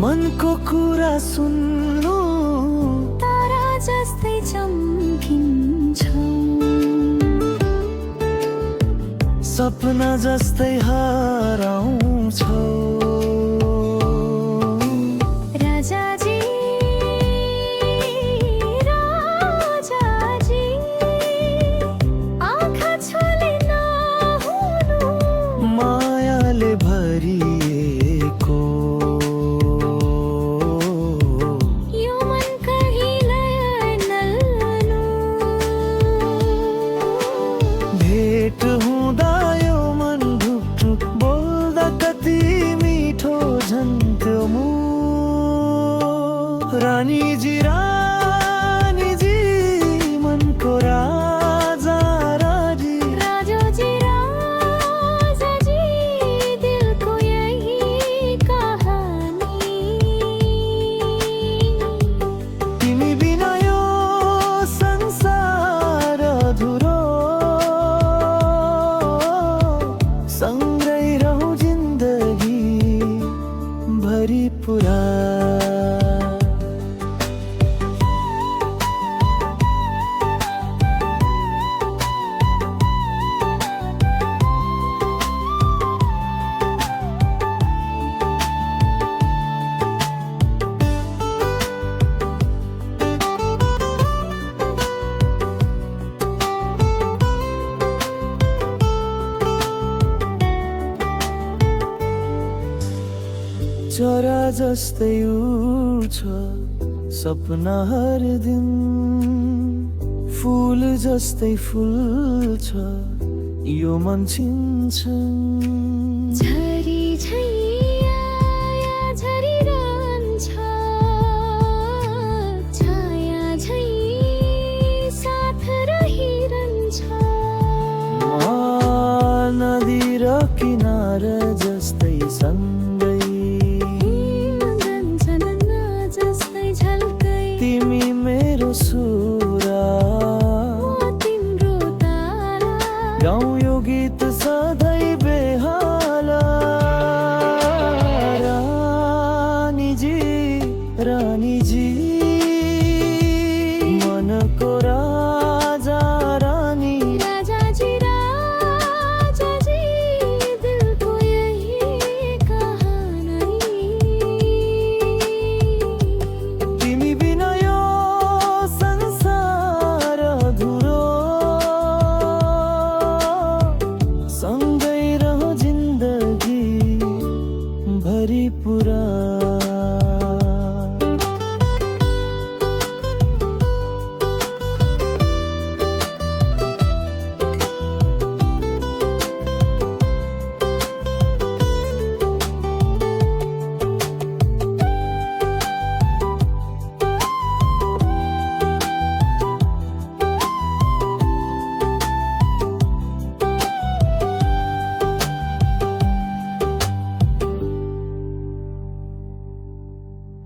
मनको कुरा सुन्नु, तारा जस्तै चम्किन्छौ, सपना जस्तै हराउँछौ। राजाजी राजाजी, आँखा छोले नहुनु, मायाले भरिएको यो मन कहिल्यै नल्नु। भेट हुँदा यो मन ढुकढुक बोल्दा कति मिठो झन्थ्यो मुख। रानीजी रानीजी मनको राजा रानी, राजाजी राजाजी, दिलको यही कहानी। तिमी बिना यो संसार अधुरो, सँगै रहौँ जिन्दगी भरि पुरा। चरा जस्तै उड्छ सपना हर दिन, फूल जस्तै फुल्छ यो मन छिन्छन्। झरी झै आया झरिरहन्छ, छाया झै साथ रहिरहन्छ। नदी र किनारा